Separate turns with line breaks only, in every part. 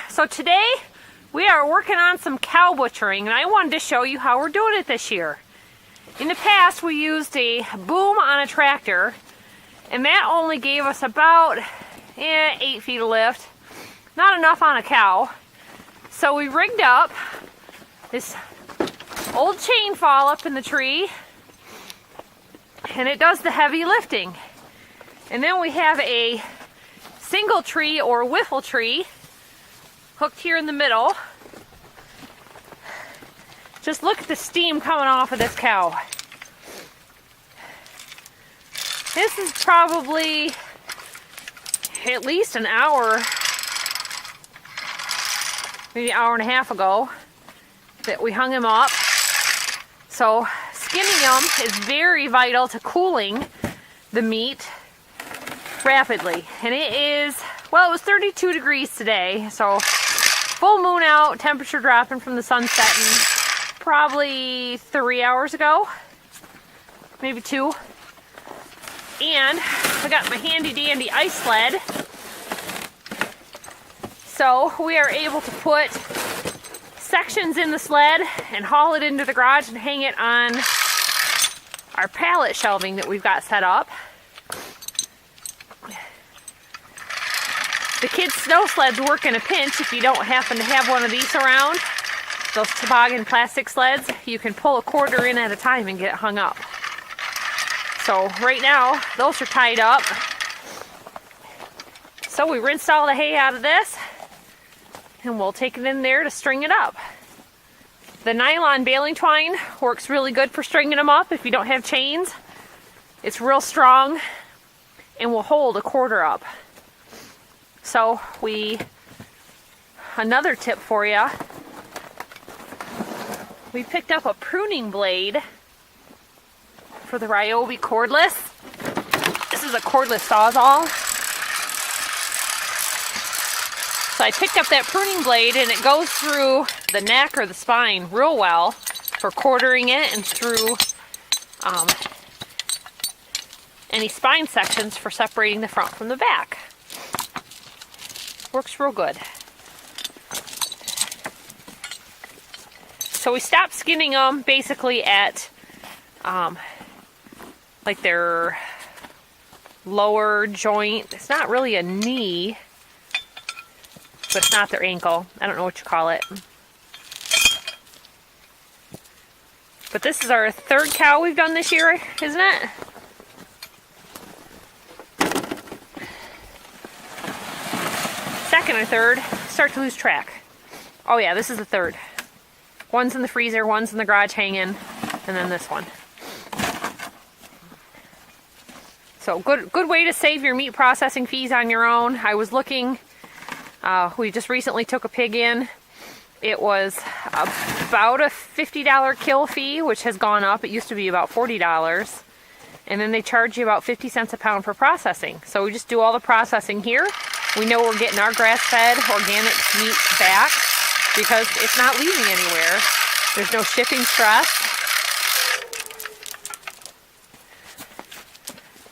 So today we are working on some cow butchering, and I wanted to show you how we're doing it this year. In the past we used a boom on a tractor, and that only gave us about 8 feet of lift. Not enough on a cow. So we rigged up this old chain fall up in the tree, and it does the heavy lifting. And then we have a single tree or whiffle tree hooked here in the middle. Just look at the steam coming off of this cow. This is probably at least an hour, maybe an hour and a half ago that we hung him up. So skimming him is very vital to cooling the meat rapidly. And it is, well, it was 32 degrees today, so full moon out, temperature dropping from the sun setting probably 3 hours ago, maybe 2. And I got my handy dandy ice sled, so we are able to put sections in the sled and haul it into the garage and hang it on our pallet shelving that we've got set up. The kids' snow sleds work in a pinch if you don't happen to have one of these around. Those toboggan plastic sleds, you can pull a quarter in at a time and get it hung up. So right now, those are tied up. So we rinsed all the hay out of this, and we'll take it in there to string it up. The nylon baling twine works really good for stringing them up if you don't have chains. It's real strong and will hold a quarter up. So another tip for you, we picked up a pruning blade for the Ryobi cordless. This is a cordless Sawzall. So I picked up that pruning blade, and it goes through the neck or the spine real well for quartering it, and through any spine sections for separating the front from the back. Works real good. So we stopped skinning them basically at like their lower joint. It's not really a knee, but it's not their ankle. I don't know what you call it. But this is our third cow we've done this year, isn't it? Second or third. Start to lose track. Oh yeah, this is the third. One's in the freezer, one's in the garage hanging, and then this one. So good way to save your meat processing fees on your own. I was looking, we just recently took a pig in. It was about a $50 kill fee, which has gone up. It used to be about $40. And then they charge you about 50 cents a pound for processing. So we just do all the processing here. We know we're getting our grass-fed organic meat back because it's not leaving anywhere. There's no shipping stress.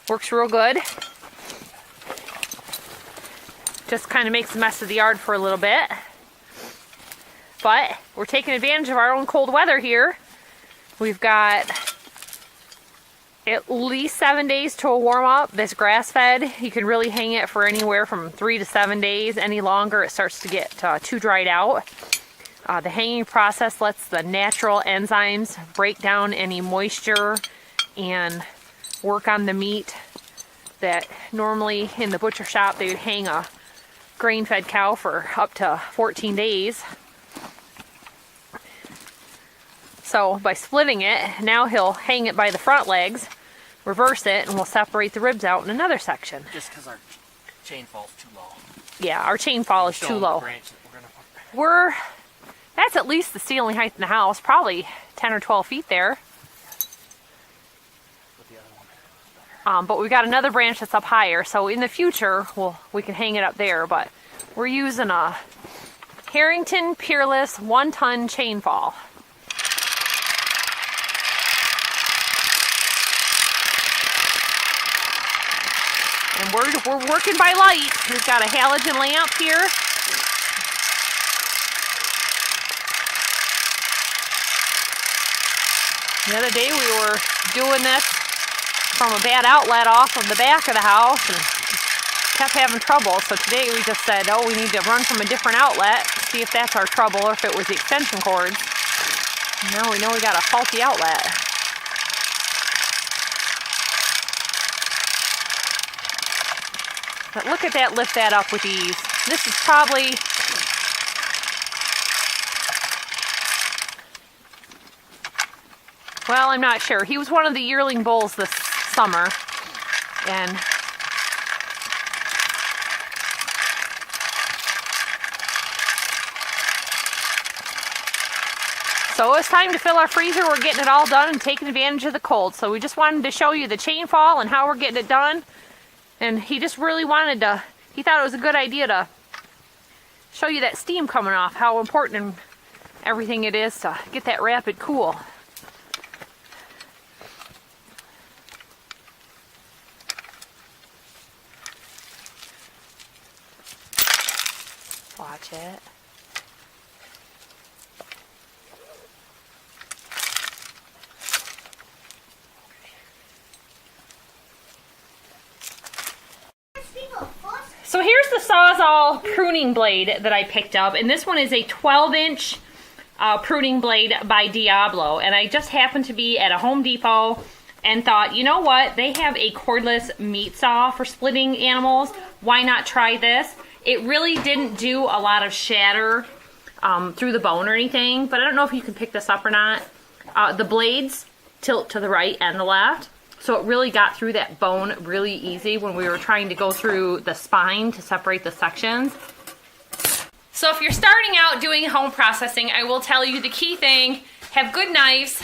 Works real good. Just kind of makes a mess of the yard for a little bit. But we're taking advantage of our own cold weather here. We've got at least 7 days to a warm up. This grass fed, you can really hang it for anywhere from 3 to 7 days. Any longer, it starts to get too dried out. The hanging process lets the natural enzymes break down any moisture and work on the meat that normally in the butcher shop they would hang a grain fed cow for up to 14 days. So by splitting it, now he'll hang it by the front legs, reverse it, and we'll separate the ribs out in another section.
Just because our chain fall's too low.
Yeah, our chain fall is too low. That's at least the ceiling height in the house, probably 10 or 12 feet there. But we've got another branch that's up higher, so in the future we can hang it up there. But we're using a Harrington Peerless 1-ton chain fall. And we're working by light. We've got a halogen lamp here. The other day we were doing this from a bad outlet off of the back of the house and kept having trouble. So today we just said, oh, we need to run from a different outlet, see if that's our trouble or if it was the extension cords. Now we know we got a faulty outlet. But look at that, lift that up with ease. This is probably, well, I'm not sure. He was one of the yearling bulls this summer. And so it's time to fill our freezer. We're getting it all done and taking advantage of the cold. So we just wanted to show you the chain fall and how we're getting it done. And he just really wanted to, he thought it was a good idea to show you that steam coming off, how important and everything it is to get that rapid cool. Watch it. So here's the Sawzall pruning blade that I picked up, and this one is a 12-inch pruning blade by Diablo, and I just happened to be at a Home Depot and thought, you know what, they have a cordless meat saw for splitting animals, why not try this? It really didn't do a lot of shatter through the bone or anything, but I don't know if you can pick this up or not. The blades tilt to the right and the left, so it really got through that bone really easy when we were trying to go through the spine to separate the sections. So if you're starting out doing home processing, I will tell you the key thing, have good knives,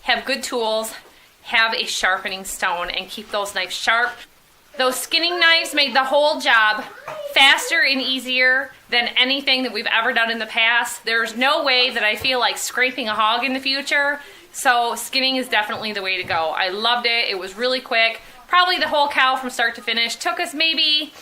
have good tools, have a sharpening stone, and keep those knives sharp. Those skinning knives made the whole job faster and easier than anything that we've ever done in the past. There's no way that I feel like scraping a hog in the future, so skinning is definitely the way to go. I loved it. It was really quick. Probably the whole cow from start to finish. Took us maybe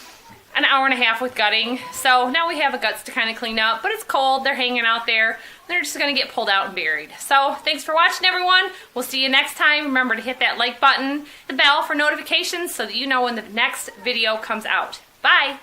an hour and a half with gutting. So now we have the guts to kind of clean up, but it's cold. They're hanging out there. They're just going to get pulled out and buried. So thanks for watching, everyone. We'll see you next time. Remember to hit that like button, the bell for notifications so that you know when the next video comes out. Bye.